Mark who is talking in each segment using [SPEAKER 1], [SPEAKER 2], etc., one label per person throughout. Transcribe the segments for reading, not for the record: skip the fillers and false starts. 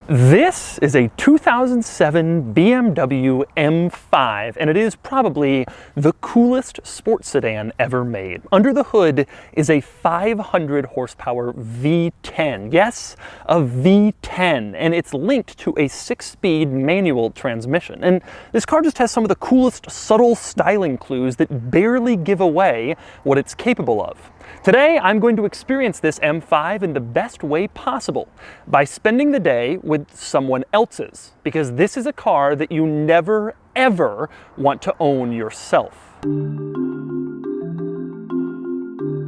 [SPEAKER 1] This is a 2007 BMW M5, and it is probably the coolest sports sedan ever made. Under the hood is a 500 horsepower V10. Yes, a V10, and it's linked to a 6-speed manual transmission. And this car just has some of the coolest subtle styling clues that barely give away what it's capable of. Today, I'm going to experience this M5 in the best way possible by spending the day with someone else's, because this is a car that you never, ever want to own yourself.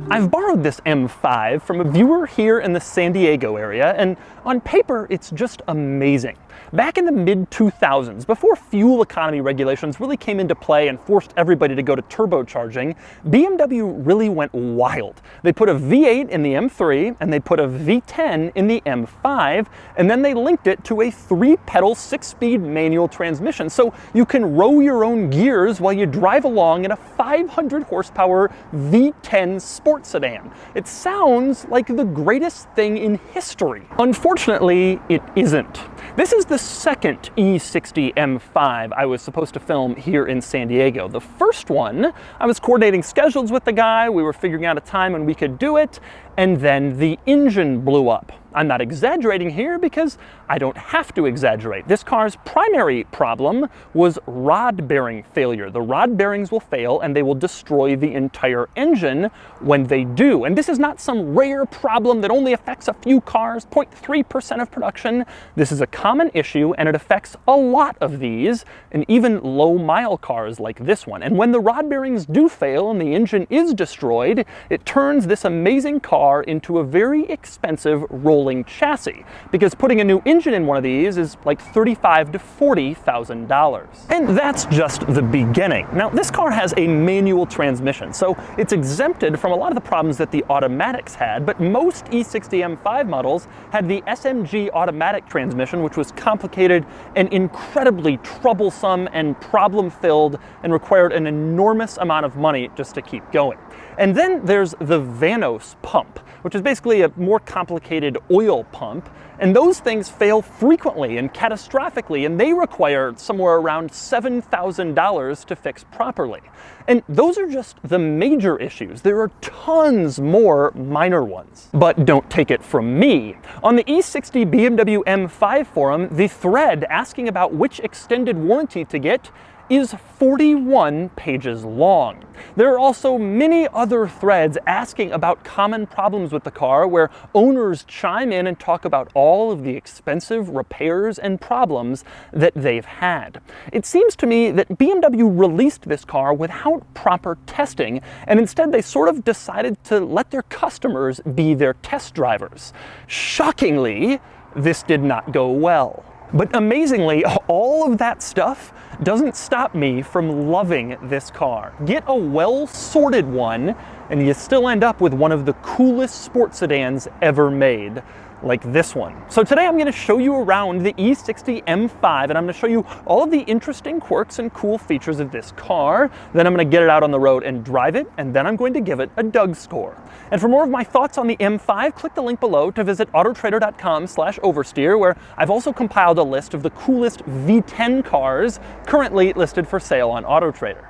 [SPEAKER 1] I've borrowed this M5 from a viewer here in the San Diego area, and on paper, it's just amazing. Back in the mid-2000s, before fuel economy regulations really came into play and forced everybody to go to turbocharging, BMW really went wild. They put a V8 in the M3, and they put a V10 in the M5, and then they linked it to a 3-pedal 6-speed manual transmission, so you can row your own gears while you drive along in a 500 horsepower V10 sports sedan. It sounds like the greatest thing in history. Unfortunately, it isn't. This is the second E60 M5 I was supposed to film here in San Diego. The first one, I was coordinating schedules with the guy, we were figuring out a time when we could do it, and then the engine blew up. I'm not exaggerating here because I don't have to exaggerate. This car's primary problem was rod bearing failure. The rod bearings will fail and they will destroy the entire engine when they do. And this is not some rare problem that only affects a few cars, 0.3% of production. This is a common issue and it affects a lot of these, and even low mile cars like this one. And when the rod bearings do fail and the engine is destroyed, it turns this amazing car into a very expensive rolling chassis, because putting a new engine in one of these is like $35,000 to $40,000. And that's just the beginning. Now, this car has a manual transmission, so it's exempted from a lot of the problems that the automatics had, but most E60 M5 models had the SMG automatic transmission, which was complicated and incredibly troublesome and problem-filled and required an enormous amount of money just to keep going. And then there's the Vanos pump, which is basically a more complicated oil pump, and those things fail frequently and catastrophically, and they require somewhere around $7,000 to fix properly. And those are just the major issues. There are tons more minor ones. But don't take it from me. On the E60 BMW M5 forum, the thread asking about which extended warranty to get is 41 pages long. There are also many other threads asking about common problems with the car, where owners chime in and talk about all of the expensive repairs and problems that they've had. It seems to me that BMW released this car without proper testing, and instead they sort of decided to let their customers be their test drivers. Shockingly, this did not go well. But amazingly, all of that stuff doesn't stop me from loving this car. Get a well-sorted one, and you still end up with one of the coolest sports sedans ever made, like this one. So today I'm going to show you around the E60 M5, and I'm going to show you all of the interesting quirks and cool features of this car. Then I'm going to get it out on the road and drive it, and then I'm going to give it a Doug score. And for more of my thoughts on the M5, click the link below to visit autotrader.com/oversteer, where I've also compiled a list of the coolest V10 cars currently listed for sale on AutoTrader.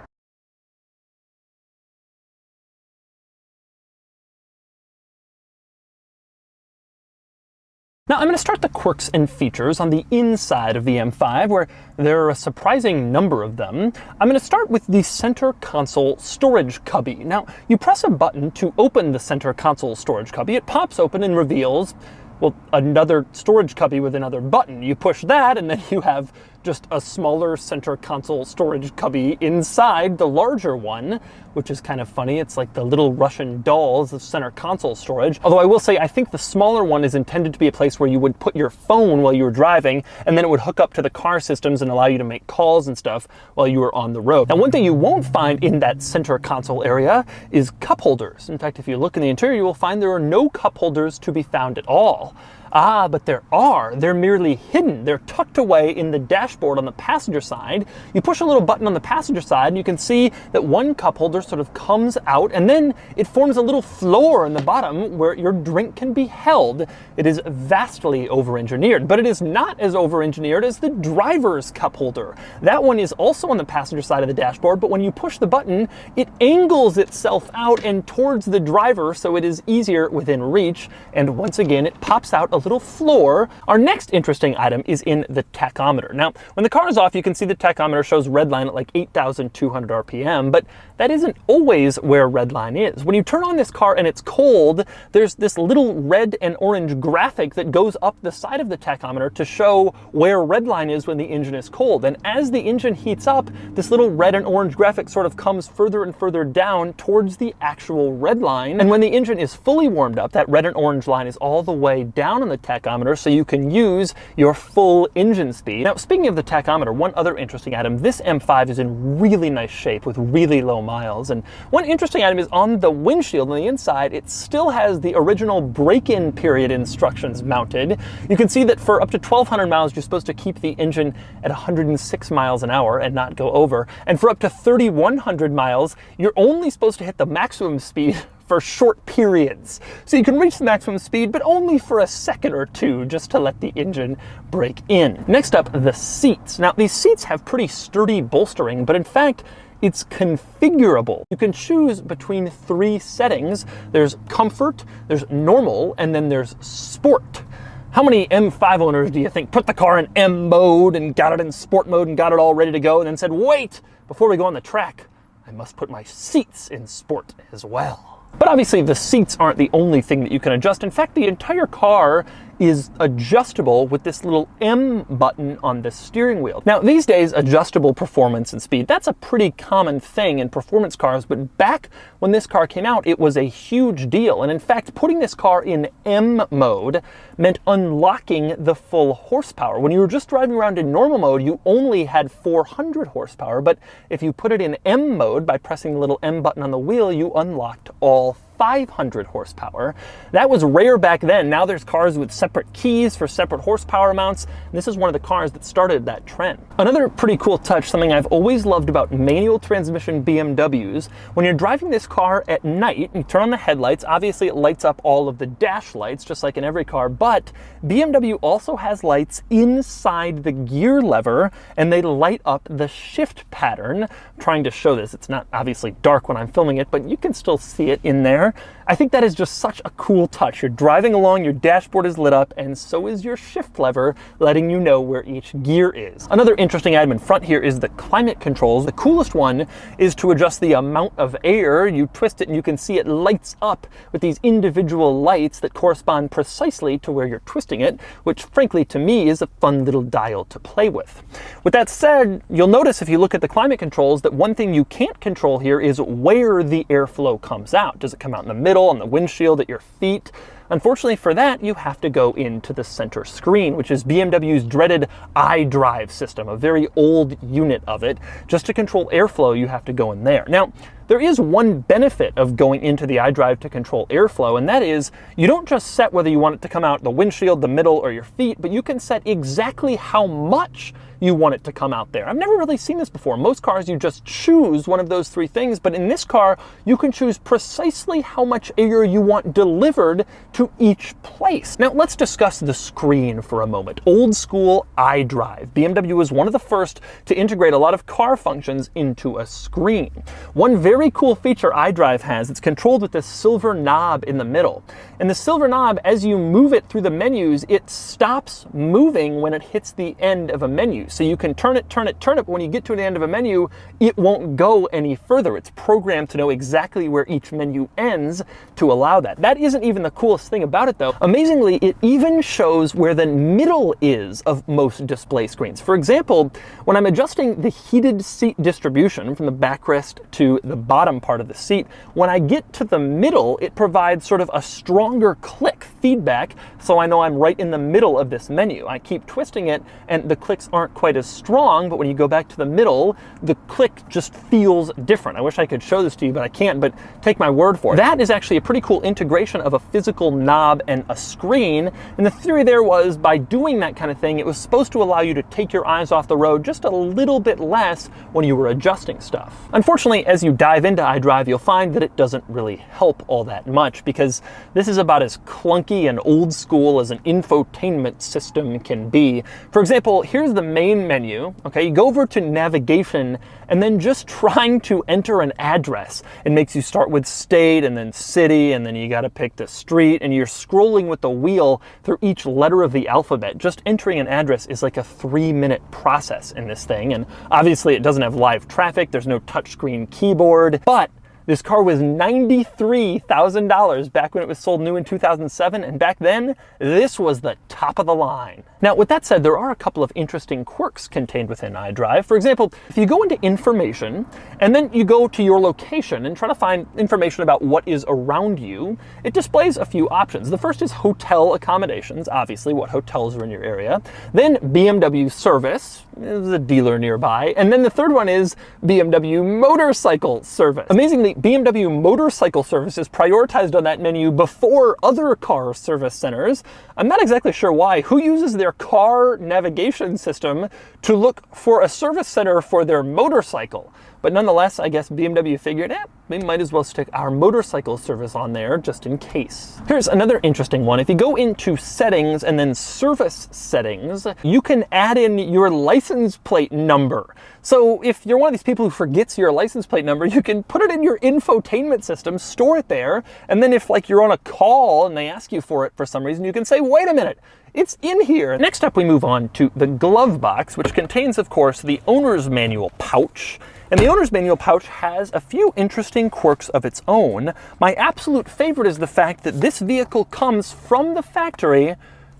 [SPEAKER 1] Now, I'm going to start the quirks and features on the inside of the M5, where there are a surprising number of them. I'm going to start with the center console storage cubby. Now, you press a button to open the center console storage cubby. It pops open and reveals, well, another storage cubby with another button. You push that, and then you have just a smaller center console storage cubby inside the larger one, which is kind of funny. It's like the little Russian dolls of center console storage. Although I will say, I think the smaller one is intended to be a place where you would put your phone while you were driving, and then it would hook up to the car systems and allow you to make calls and stuff while you were on the road. Now, one thing you won't find in that center console area is cup holders. In fact, if you look in the interior, you will find there are no cup holders to be found at all. Ah, but there are. They're merely hidden. They're tucked away in the dashboard on the passenger side. You push a little button on the passenger side and you can see that one cup holder sort of comes out, and then it forms a little floor in the bottom where your drink can be held. It is vastly over-engineered, but it is not as over-engineered as the driver's cup holder. That one is also on the passenger side of the dashboard, but when you push the button, it angles itself out and towards the driver so it is easier within reach, and once again it pops out a little floor. Our next interesting item is in the tachometer. Now, when the car is off, you can see the tachometer shows redline at like 8,200 RPM, but that isn't always where redline is. When you turn on this car and it's cold, there's this little red and orange graphic that goes up the side of the tachometer to show where redline is when the engine is cold. And as the engine heats up, this little red and orange graphic sort of comes further and further down towards the actual red line. And when the engine is fully warmed up, that red and orange line is all the way down on the tachometer so you can use your full engine speed. Now, speaking of the tachometer, one other interesting item, this M5 is in really nice shape with really low miles. And one interesting item is on the windshield on the inside, it still has the original break-in period instructions mounted. You can see that for up to 1,200 miles, you're supposed to keep the engine at 106 miles an hour and not go over. And for up to 3,100 miles, you're only supposed to hit the maximum speed for short periods. So you can reach the maximum speed, but only for a second or two, just to let the engine break in. Next up, the seats. Now, these seats have pretty sturdy bolstering, but in fact, it's configurable. You can choose between 3 settings. There's comfort, there's normal, and then there's sport. How many M5 owners do you think put the car in M mode and got it in sport mode and got it all ready to go and then said, wait, before we go on the track, I must put my seats in sport as well? But obviously the seats aren't the only thing that you can adjust. In fact, the entire car is adjustable with this little M button on the steering wheel. Now, these days, adjustable performance and speed, that's a pretty common thing in performance cars, but back when this car came out, it was a huge deal. And in fact, putting this car in M mode meant unlocking the full horsepower. When you were just driving around in normal mode, you only had 400 horsepower, but if you put it in M mode by pressing the little M button on the wheel, you unlocked all 500 horsepower. That was rare back then. Now there's cars with separate keys for separate horsepower amounts. And this is one of the cars that started that trend. Another pretty cool touch, something I've always loved about manual transmission BMWs, when you're driving this car at night, you turn on the headlights, obviously it lights up all of the dash lights, just like in every car, but BMW also has lights inside the gear lever, and they light up the shift pattern. I'm trying to show this. It's not obviously dark when I'm filming it, but you can still see it in there. I think that is just such a cool touch. You're driving along, your dashboard is lit up, and so is your shift lever, letting you know where each gear is. Another interesting item in front here is the climate controls. The coolest one is to adjust the amount of air. You twist it and you can see it lights up with these individual lights that correspond precisely to where you're twisting it, which frankly to me is a fun little dial to play with. With that said, you'll notice if you look at the climate controls that one thing you can't control here is where the airflow comes out. Does it come out in the middle, on the windshield, at your feet? Unfortunately for that, you have to go into the center screen, which is BMW's dreaded iDrive system, a very old unit of it. Just to control airflow, you have to go in there. Now, there is one benefit of going into the iDrive to control airflow, and that is you don't just set whether you want it to come out the windshield, the middle, or your feet, but you can set exactly how much you want it to come out there. I've never really seen this before. Most cars, you just choose one of those 3 things, but in this car, you can choose precisely how much air you want delivered to each place. Now, let's discuss the screen for a moment. Old school iDrive. BMW was one of the first to integrate a lot of car functions into a screen. One very cool feature iDrive has, it's controlled with this silver knob in the middle. And the silver knob, as you move it through the menus, it stops moving when it hits the end of a menu. So you can turn it, but when you get to the end of a menu, it won't go any further. It's programmed to know exactly where each menu ends to allow that. That isn't even the coolest thing about it though. Amazingly, it even shows where the middle is of most display screens. For example, when I'm adjusting the heated seat distribution from the backrest to the bottom part of the seat. When I get to the middle, it provides sort of a stronger click feedback, so I know I'm right in the middle of this menu. I keep twisting it, and the clicks aren't quite as strong, but when you go back to the middle, the click just feels different. I wish I could show this to you, but I can't, but take my word for it. That is actually a pretty cool integration of a physical knob and a screen, and the theory there was by doing that kind of thing, it was supposed to allow you to take your eyes off the road just a little bit less when you were adjusting stuff. Unfortunately, as you dive into iDrive, you'll find that it doesn't really help all that much, because this is about as clunky and old school as an infotainment system can be. For example, here's the main menu. Okay, you go over to navigation, and then just trying to enter an address, it makes you start with state and then city, and then you got to pick the street, and you're scrolling with the wheel through each letter of the alphabet. Just entering an address is like a 3-minute process in this thing, and obviously it doesn't have live traffic, there's no touchscreen keyboard, but this car was $93,000 back when it was sold new in 2007, and back then, this was the top of the line. Now, with that said, there are a couple of interesting quirks contained within iDrive. For example, if you go into information, and then you go to your location and try to find information about what is around you, it displays a few options. The first is hotel accommodations, obviously what hotels are in your area. Then BMW service, there's a dealer nearby. And then the third one is BMW motorcycle service. Amazingly, BMW motorcycle service is prioritized on that menu before other car service centers. I'm not exactly sure why. Who uses their car navigation system to look for a service center for their motorcycle? But nonetheless, I guess BMW figured, we might as well stick our motorcycle service on there just in case. Here's another interesting one. If you go into settings and then service settings, you can add in your license plate number. So if you're one of these people who forgets your license plate number, you can put it in your infotainment system, store it there, and then if like you're on a call and they ask you for it for some reason, you can say, wait a minute, it's in here. Next up, we move on to the glove box, which contains, of course, the owner's manual pouch. And the owner's manual pouch has a few interesting quirks of its own. My absolute favorite is the fact that this vehicle comes from the factory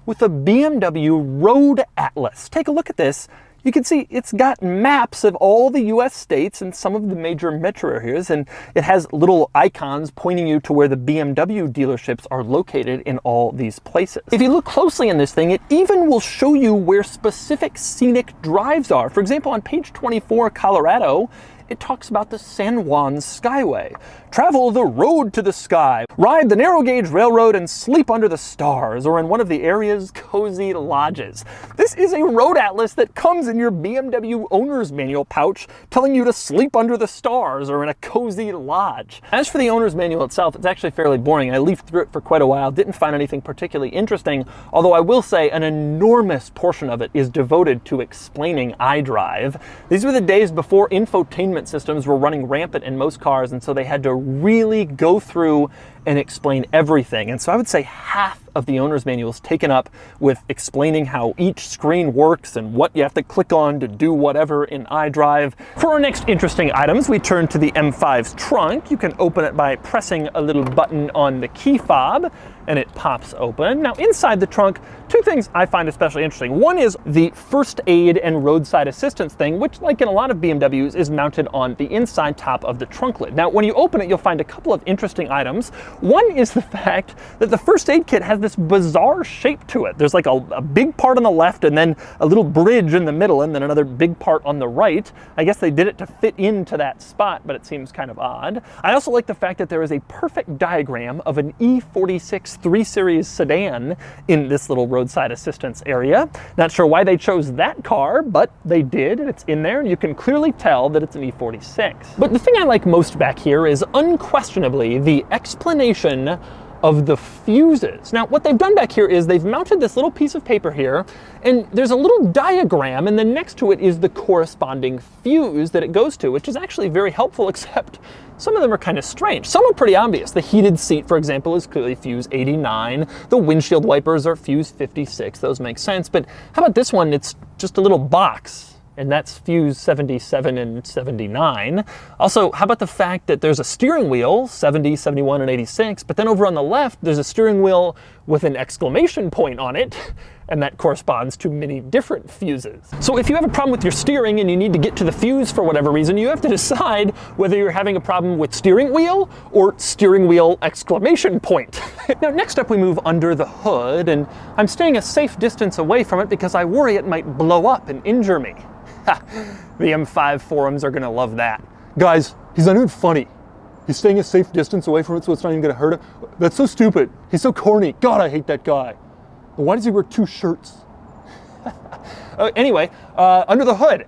[SPEAKER 1] with a BMW Road Atlas. Take a look at this. You can see it's got maps of all the US states and some of the major metro areas, and it has little icons pointing you to where the BMW dealerships are located in all these places. If you look closely in this thing, it even will show you where specific scenic drives are. For example, on page 24, Colorado, it talks about the San Juan Skyway. Travel the road to the sky, ride the narrow gauge railroad and sleep under the stars, or in one of the area's cozy lodges. This is a road atlas that comes in your BMW owner's manual pouch, telling you to sleep under the stars or in a cozy lodge. As for the owner's manual itself, it's actually fairly boring. I leafed through it for quite a while, didn't find anything particularly interesting, although I will say an enormous portion of it is devoted to explaining iDrive. These were the days before infotainment systems were running rampant in most cars, and so they had to really go through and explain everything. And so I would say half of the owner's manual is taken up with explaining how each screen works and what you have to click on to do whatever in iDrive. For our next interesting items, we turn to the M5's trunk. You can open it by pressing a little button on the key fob, and it pops open. Now inside the trunk, two things I find especially interesting. One is the first aid and roadside assistance thing, which like in a lot of BMWs is mounted on the inside top of the trunk lid. Now when you open it, you'll find a couple of interesting items. One is the fact that the first aid kit has this bizarre shape to it. There's like a big part on the left and then a little bridge in the middle and then another big part on the right. I guess they did it to fit into that spot, but it seems kind of odd. I also like the fact that there is a perfect diagram of an E46 3 Series sedan in this little roadside assistance area. Not sure why they chose that car, but they did, and it's in there, and you can clearly tell that it's an E46. But the thing I like most back here is unquestionably the explanation of the fuses. Now, what they've done back here is they've mounted this little piece of paper here, and there's a little diagram, and then next to it is the corresponding fuse that it goes to, which is actually very helpful, except some of them are kind of strange. Some are pretty obvious. The heated seat, for example, is clearly fuse 89. The windshield wipers are fuse 56. Those make sense. But how about this one? It's just a little box, and that's fuse 77 and 79. Also, how about the fact that there's a steering wheel, 70, 71, and 86, but then over on the left, there's a steering wheel with an exclamation point on it, and that corresponds to many different fuses. So if you have a problem with your steering and you need to get to the fuse for whatever reason, you have to decide whether you're having a problem with steering wheel or steering wheel exclamation point. Now next up we move under the hood, and I'm staying a safe distance away from it because I worry it might blow up and injure me. The M5 forums are gonna love that. Guys, he's not even funny. He's staying a safe distance away from it so it's not even gonna hurt him. That's so stupid. He's so corny. God, I hate that guy. Why does he wear 2 shirts? Anyway, under the hood.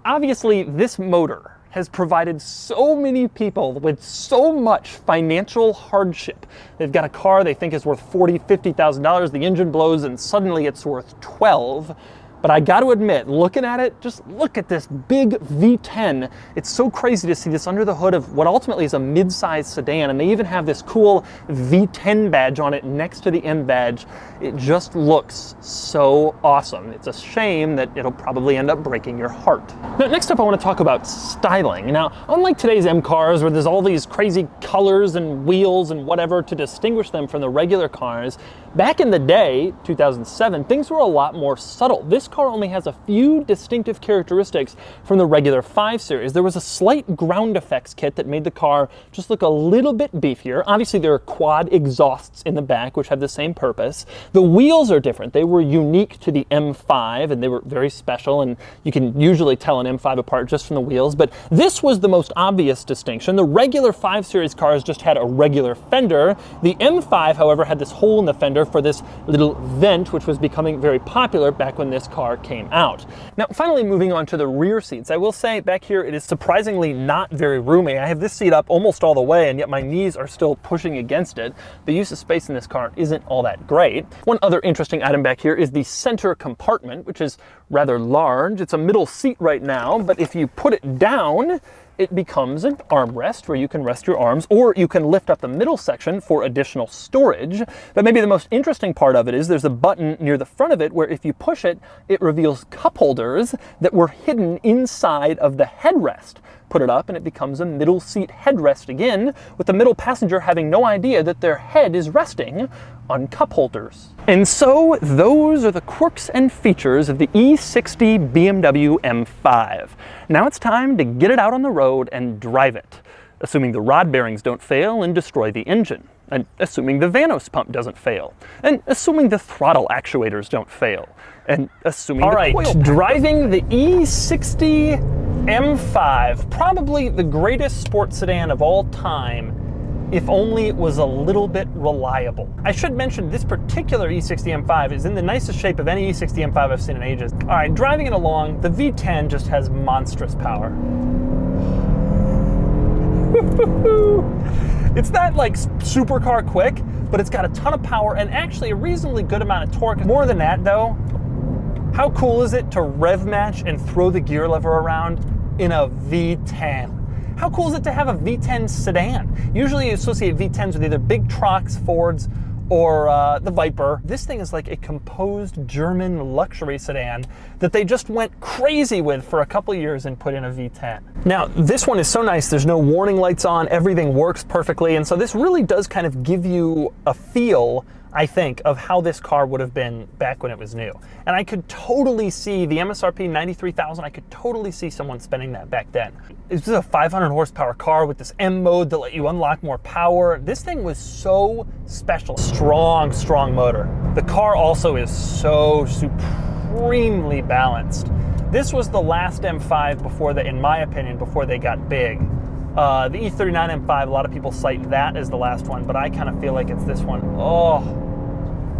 [SPEAKER 1] Obviously, this motor has provided so many people with so much financial hardship. They've got a car they think is worth $40,000, $50,000, the engine blows and suddenly it's worth 12. But I got to admit, looking at it, just look at this big V10. It's so crazy to see this under the hood of what ultimately is a mid-size sedan, and they even have this cool V10 badge on it next to the M badge. It just looks so awesome. It's a shame that it'll probably end up breaking your heart. Now, next up I want to talk about styling. Now, unlike today's M cars where there's all these crazy colors and wheels and whatever to distinguish them from the regular cars, back in the day, 2007, things were a lot more subtle. This car only has a few distinctive characteristics from the regular 5 Series. There was a slight ground effects kit that made the car just look a little bit beefier. Obviously, there are quad exhausts in the back, which have the same purpose. The wheels are different. They were unique to the M5, and they were very special, and you can usually tell an M5 apart just from the wheels, but this was the most obvious distinction. The regular 5 Series cars just had a regular fender. The M5, however, had this hole in the fender for this little vent, which was becoming very popular back when this car came out. Now, finally moving on to the rear seats, I will say back here it is surprisingly not very roomy. I have this seat up almost all the way, and yet my knees are still pushing against it. The use of space in this car isn't all that great. One other interesting item back here is the center compartment, which is rather large. It's a middle seat right now, but if you put it down, it becomes an armrest where you can rest your arms, or you can lift up the middle section for additional storage. But maybe the most interesting part of it is there's a button near the front of it where if you push it, it reveals cup holders that were hidden inside of the headrest. Put it up and it becomes a middle seat headrest again, with the middle passenger having no idea that their head is resting on cup holders. And so those are the quirks and features of the E60 BMW M5. Now it's time to get it out on the road and drive it, assuming the rod bearings don't fail and destroy the engine, and assuming the Vanos pump doesn't fail, and assuming the throttle actuators don't fail, and assuming driving the E60 M5, probably the greatest sports sedan of all time, if only it was a little bit reliable. I should mention this particular E60 M5 is in the nicest shape of any E60 M5 I've seen in ages. All right, driving it along, the V10 just has monstrous power. It's not like supercar quick, but it's got a ton of power and actually a reasonably good amount of torque. More than that though, how cool is it to rev match and throw the gear lever around in a V10? How cool is it to have a V10 sedan? Usually you associate V10s with either big trucks, Fords, or the Viper. This thing is like a composed German luxury sedan that they just went crazy with for a couple years and put in a V10. Now, this one is so nice, there's no warning lights on, everything works perfectly, and so this really does kind of give you a feel, I think, of how this car would have been back when it was new. And I could totally see the MSRP 93,000, I could totally see someone spending that back then. This is a 500 horsepower car with this M mode that let you unlock more power. This thing was so special. Strong, strong motor. The car also is so supremely balanced. This was the last M5 before in my opinion, before they got big. The E39 M5, a lot of people cite that as the last one, but I kind of feel like it's this one. Oh,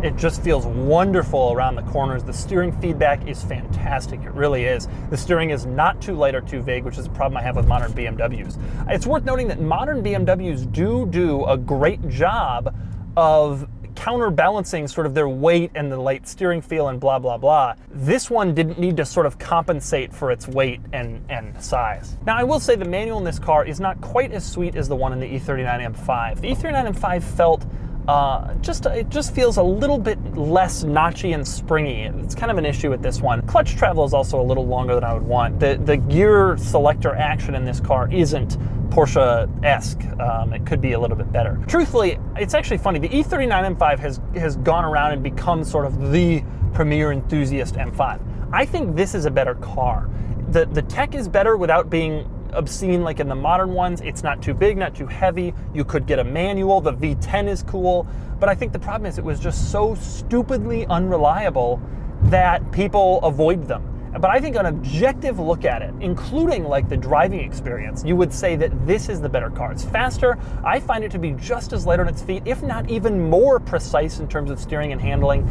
[SPEAKER 1] it just feels wonderful around the corners. The steering feedback is fantastic. It really is. The steering is not too light or too vague, which is a problem I have with modern BMWs. It's worth noting that modern BMWs do a great job of counterbalancing sort of their weight and the light steering feel and blah, blah, blah. This one didn't need to sort of compensate for its weight and size. Now, I will say the manual in this car is not quite as sweet as the one in the E39 M5. The E39 M5 felt it just feels a little bit less notchy and springy. It's kind of an issue with this one. Clutch travel is also a little longer than I would want. The gear selector action in this car isn't Porsche-esque. It could be a little bit better. Truthfully, it's actually funny. The E39 M5 has gone around and become sort of the premier enthusiast M5. I think this is a better car. The tech is better without being obscene like in the modern ones. It's not too big, not too heavy. You could get a manual. The V10 is cool. But I think the problem is it was just so stupidly unreliable that people avoid them. But I think an objective look at it, including like the driving experience, you would say that this is the better car. It's faster. I find it to be just as light on its feet, if not even more precise in terms of steering and handling.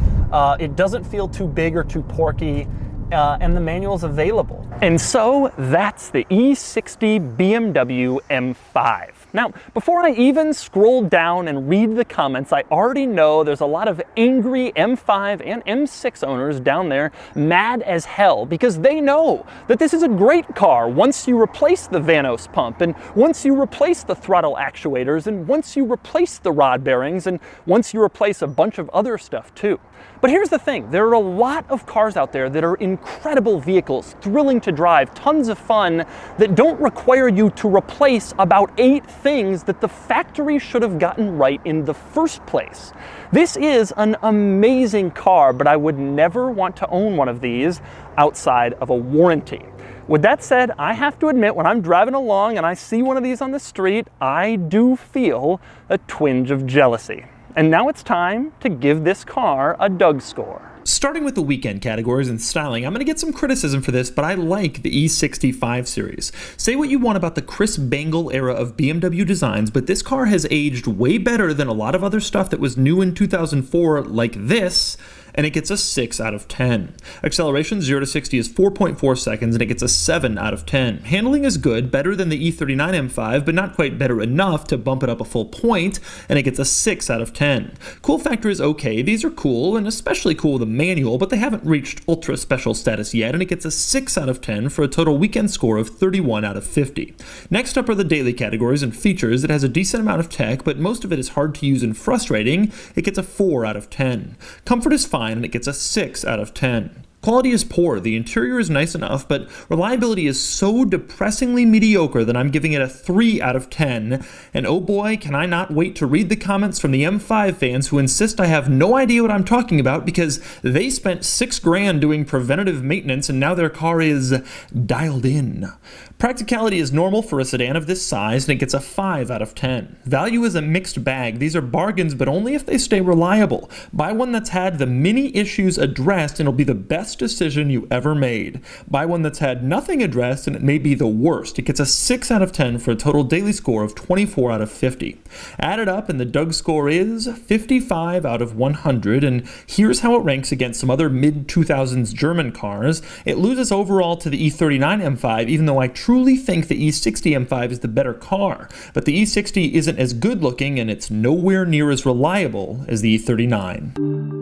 [SPEAKER 1] It doesn't feel too big or too porky. And the manual's available. And so that's the E60 BMW M5. Now, before I even scroll down and read the comments, I already know there's a lot of angry M5 and M6 owners down there mad as hell because they know that this is a great car once you replace the Vanos pump and once you replace the throttle actuators and once you replace the rod bearings and once you replace a bunch of other stuff too. But here's the thing, there are a lot of cars out there that are incredible vehicles, thrilling to drive, tons of fun, that don't require you to replace about 8 things that the factory should have gotten right in the first place. This is an amazing car, but I would never want to own one of these outside of a warranty. With that said, I have to admit, when I'm driving along and I see one of these on the street, I do feel a twinge of jealousy. And now it's time to give this car a Doug score.
[SPEAKER 2] Starting with the weekend categories and styling, I'm going to get some criticism for this, but I like the E60 5 Series. Say what you want about the Chris Bangle era of BMW designs, but this car has aged way better than a lot of other stuff that was new in 2004, like this, and it gets a 6 out of 10. Acceleration 0 to 60 is 4.4 seconds, and it gets a 7 out of 10. Handling is good, better than the E39 M5, but not quite better enough to bump it up a full point, and it gets a 6 out of 10. Cool factor is okay. These are cool, and especially cool with a manual, but they haven't reached ultra special status yet, and it gets a 6 out of 10 for a total weekend score of 31 out of 50. Next up are the daily categories and features. It has a decent amount of tech, but most of it is hard to use and frustrating. It gets a 4 out of 10. Comfort is fine, and it gets a 6 out of 10. Quality is poor, the interior is nice enough, but reliability is so depressingly mediocre that I'm giving it a 3 out of 10, and oh boy, can I not wait to read the comments from the M5 fans who insist I have no idea what I'm talking about because they spent $6 grand doing preventative maintenance and now their car is dialed in. Practicality is normal for a sedan of this size, and it gets a 5 out of 10. Value is a mixed bag. These are bargains, but only if they stay reliable. Buy one that's had the many issues addressed, and it'll be the best decision you ever made. Buy one that's had nothing addressed, and it may be the worst. It gets a 6 out of 10 for a total daily score of 24 out of 50. Add it up, and the Doug score is 55 out of 100, and here's how it ranks against some other mid-2000s German cars. It loses overall to the E39 M5, even though I truly think the E60 M5 is the better car, but the E60 isn't as good looking and it's nowhere near as reliable as the E39.